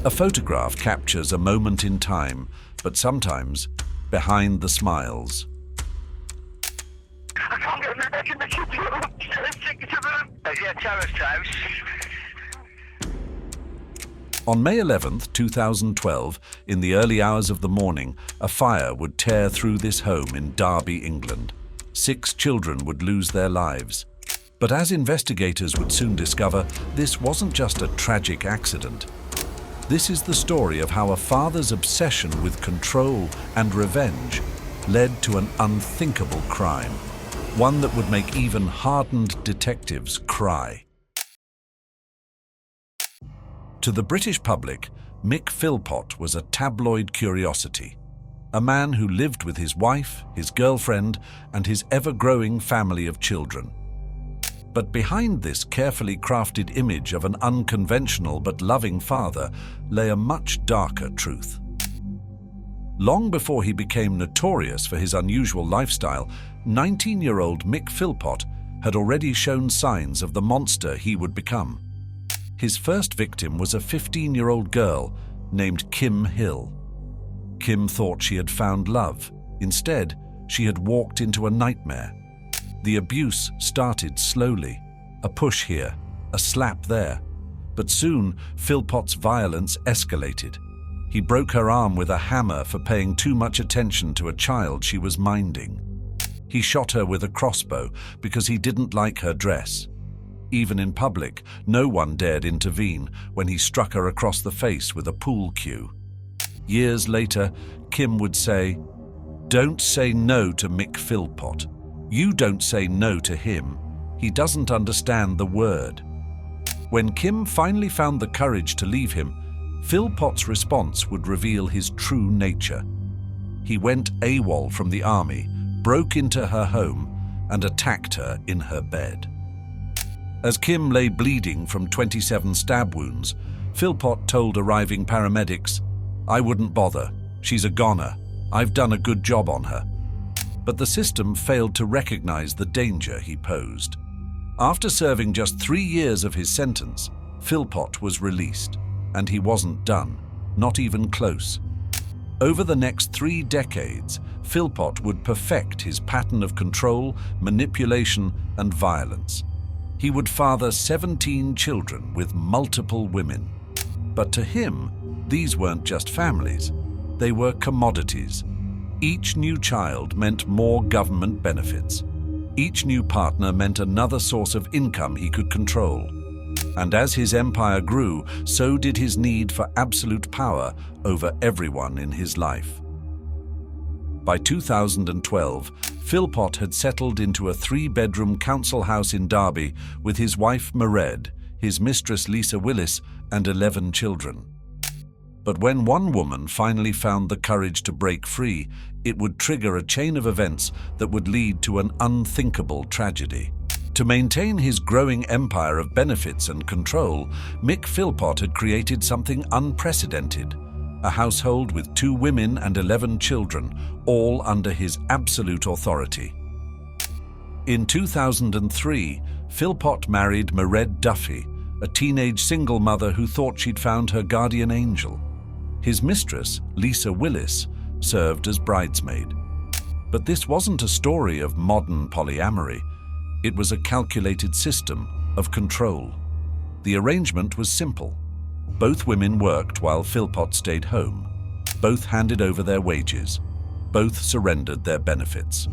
A photograph captures a moment in time, but sometimes behind the smiles. I can't get back in the terrace house. On May 11th, 2012, in the early hours of the morning, a fire would tear through this home in Derby, England. 6 children would lose their lives. But as investigators would soon discover, this wasn't just a tragic accident. This is the story of how a father's obsession with control and revenge led to an unthinkable crime, one that would make even hardened detectives cry. To the British public, Mick Philpott was a tabloid curiosity, a man who lived with his wife, his girlfriend, and his ever-growing family of children. But behind this carefully crafted image of an unconventional but loving father lay a much darker truth. Long before he became notorious for his unusual lifestyle, 19-year-old Mick Philpott had already shown signs of the monster he would become. His first victim was a 15-year-old girl named Kim Hill. Kim thought she had found love. Instead, she had walked into a nightmare. The abuse started slowly, a push here, a slap there. But soon, Philpott's violence escalated. He broke her arm with a hammer for paying too much attention to a child she was minding. He shot her with a crossbow because he didn't like her dress. Even in public, no one dared intervene when he struck her across the face with a pool cue. Years later, Kim would say, "Don't say no to Mick Philpott. You don't say no to him. He doesn't understand the word." When Kim finally found the courage to leave him, Philpott's response would reveal his true nature. He went AWOL from the army, broke into her home, and attacked her in her bed. As Kim lay bleeding from 27 stab wounds, Philpott told arriving paramedics, "I wouldn't bother. She's a goner. I've done a good job on her." But the system failed to recognize the danger he posed. After serving just 3 years of his sentence, Philpott was released, and he wasn't done, not even close. Over the next 3 decades, Philpott would perfect his pattern of control, manipulation, and violence. He would father 17 children with multiple women. But to him, these weren't just families, they were commodities. Each new child meant more government benefits. Each new partner meant another source of income he could control. And as his empire grew, so did his need for absolute power over everyone in his life. By 2012, Philpott had settled into a 3-bedroom council house in Derby with his wife Mairead, his mistress Lisa Willis, and 11 children. But when one woman finally found the courage to break free, it would trigger a chain of events that would lead to an unthinkable tragedy. To maintain his growing empire of benefits and control, Mick Philpott had created something unprecedented. A household with 2 women and 11 children, all under his absolute authority. In 2003, Philpott married Mairead Duffy, a teenage single mother who thought she'd found her guardian angel. His mistress, Lisa Willis, served as bridesmaid. But this wasn't a story of modern polyamory. It was a calculated system of control. The arrangement was simple. Both women worked while Philpott stayed home. Both handed over their wages. Both surrendered their benefits.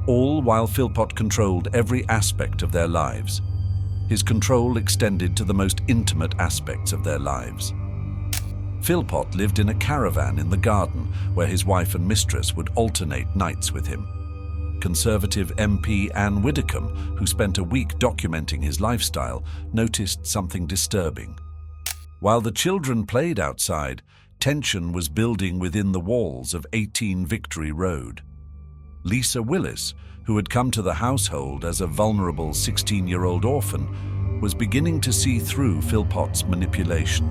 All while Philpott controlled every aspect of their lives. His control extended to the most intimate aspects of their lives. Philpott lived in a caravan in the garden where his wife and mistress would alternate nights with him. Conservative MP Anne Widdecombe, who spent a week documenting his lifestyle, noticed something disturbing. While the children played outside, tension was building within the walls of 18 Victory Road. Lisa Willis, who had come to the household as a vulnerable 16-year-old orphan, was beginning to see through Philpott's manipulation.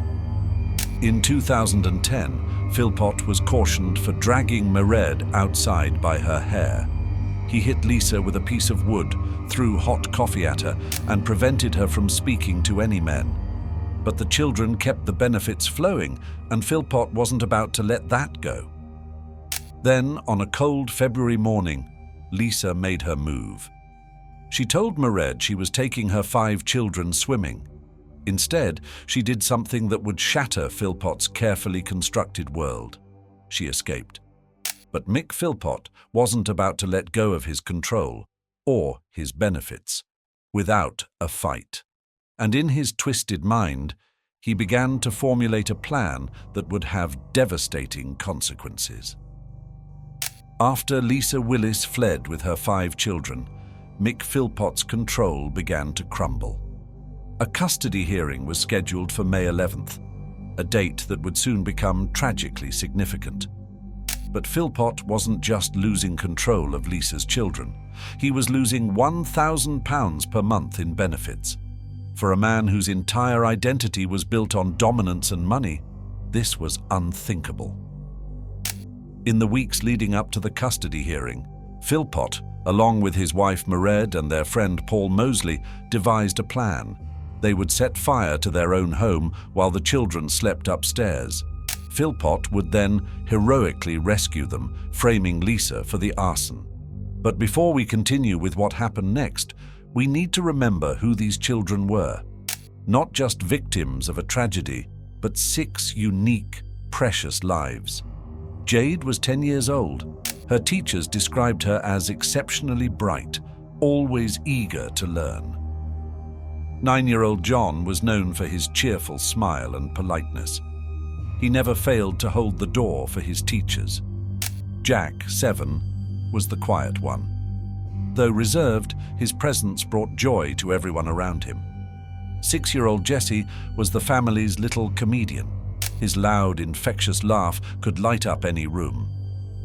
In 2010, Philpott was cautioned for dragging Mairead outside by her hair. He hit Lisa with a piece of wood, threw hot coffee at her, and prevented her from speaking to any men. But the children kept the benefits flowing, and Philpott wasn't about to let that go. Then, on a cold February morning, Lisa made her move. She told Mairead she was taking her 5 children swimming. Instead, she did something that would shatter Philpott's carefully constructed world. She escaped. But Mick Philpott wasn't about to let go of his control, or his benefits, without a fight. And in his twisted mind, he began to formulate a plan that would have devastating consequences. After Lisa Willis fled with her 5 children, Mick Philpott's control began to crumble. A custody hearing was scheduled for May 11th, a date that would soon become tragically significant. But Philpott wasn't just losing control of Lisa's children. He was losing £1,000 per month in benefits. For a man whose entire identity was built on dominance and money, this was unthinkable. In the weeks leading up to the custody hearing, Philpott, along with his wife Mairead and their friend Paul Mosley, devised a plan. They would set fire to their own home while the children slept upstairs. Philpott would then heroically rescue them, framing Lisa for the arson. But before we continue with what happened next, we need to remember who these children were. Not just victims of a tragedy, but 6 unique, precious lives. Jade was 10 years old. Her teachers described her as exceptionally bright, always eager to learn. 9-year-old John was known for his cheerful smile and politeness. He never failed to hold the door for his teachers. Jack, 7, was the quiet one. Though reserved, his presence brought joy to everyone around him. 6-year-old Jesse was the family's little comedian. His loud, infectious laugh could light up any room.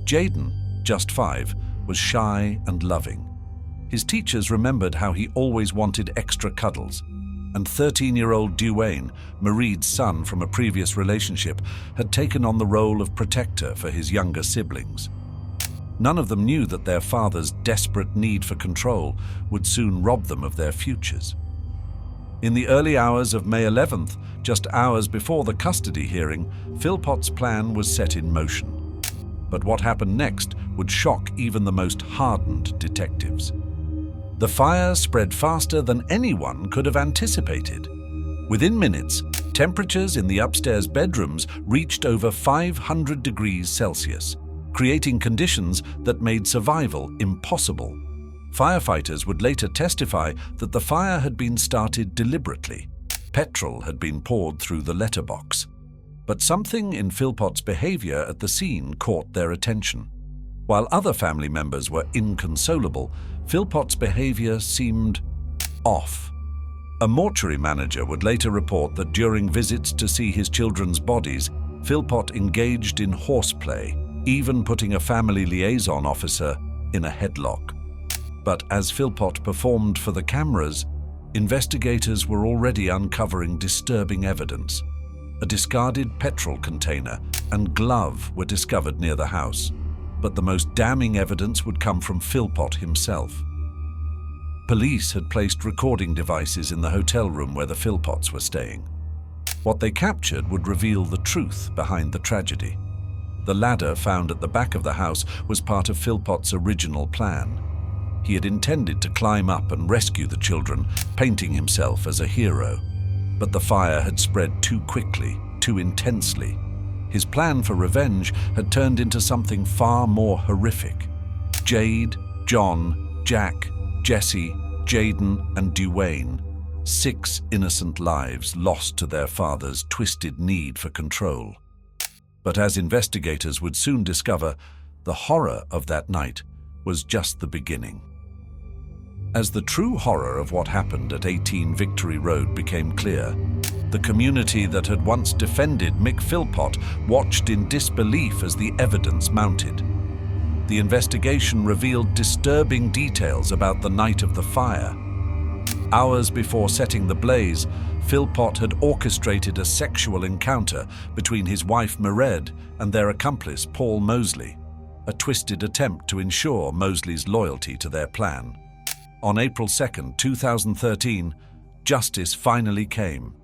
Jaden, just 5, was shy and loving. His teachers remembered how he always wanted extra cuddles. And 13-year-old Duane, Mairead's son from a previous relationship, had taken on the role of protector for his younger siblings. None of them knew that their father's desperate need for control would soon rob them of their futures. In the early hours of May 11th, just hours before the custody hearing, Philpott's plan was set in motion. But what happened next would shock even the most hardened detectives. The fire spread faster than anyone could have anticipated. Within minutes, temperatures in the upstairs bedrooms reached over 500 degrees Celsius, creating conditions that made survival impossible. Firefighters would later testify that the fire had been started deliberately. Petrol had been poured through the letterbox. But something in Philpott's behavior at the scene caught their attention. While other family members were inconsolable, Philpott's behavior seemed off. A mortuary manager would later report that during visits to see his children's bodies, Philpott engaged in horseplay, even putting a family liaison officer in a headlock. But as Philpott performed for the cameras, investigators were already uncovering disturbing evidence. A discarded petrol container and glove were discovered near the house. But the most damning evidence would come from Philpott himself. Police had placed recording devices in the hotel room where the Philpotts were staying. What they captured would reveal the truth behind the tragedy. The ladder found at the back of the house was part of Philpott's original plan. He had intended to climb up and rescue the children, painting himself as a hero. But the fire had spread too quickly, too intensely. His plan for revenge had turned into something far more horrific. Jade, John, Jack, Jesse, Jaden, and Duane, 6 innocent lives lost to their father's twisted need for control. But as investigators would soon discover, the horror of that night was just the beginning. As the true horror of what happened at 18 Victory Road became clear, the community that had once defended Mick Philpott watched in disbelief as the evidence mounted. The investigation revealed disturbing details about the night of the fire. Hours before setting the blaze, Philpott had orchestrated a sexual encounter between his wife Mairead and their accomplice Paul Mosley, a twisted attempt to ensure Mosley's loyalty to their plan. On April 2, 2013, justice finally came.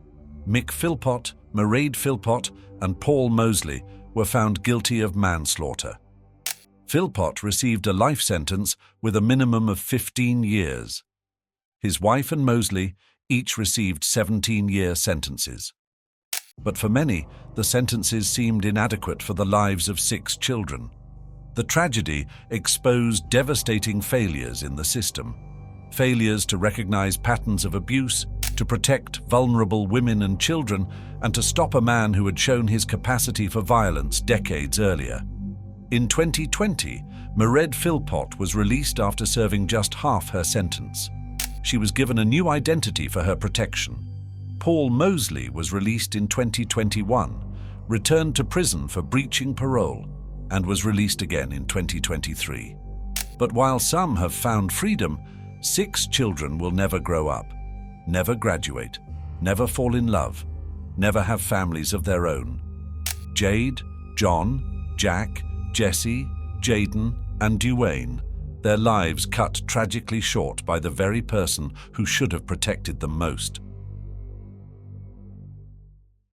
Mick Philpott, Mairead Philpott, and Paul Mosley were found guilty of manslaughter. Philpott received a life sentence with a minimum of 15 years. His wife and Mosley each received 17-year sentences. But for many, the sentences seemed inadequate for the lives of 6 children. The tragedy exposed devastating failures in the system. Failures to recognize patterns of abuse, to protect vulnerable women and children, and to stop a man who had shown his capacity for violence decades earlier. In 2020, Mairead Philpott was released after serving just half her sentence. She was given a new identity for her protection. Paul Mosley was released in 2021, returned to prison for breaching parole, and was released again in 2023. But while some have found freedom, 6 children will never grow up, never graduate, never fall in love, never have families of their own. Jade, John, Jack, Jesse, Jaden, and Duane, their lives cut tragically short by the very person who should have protected them most.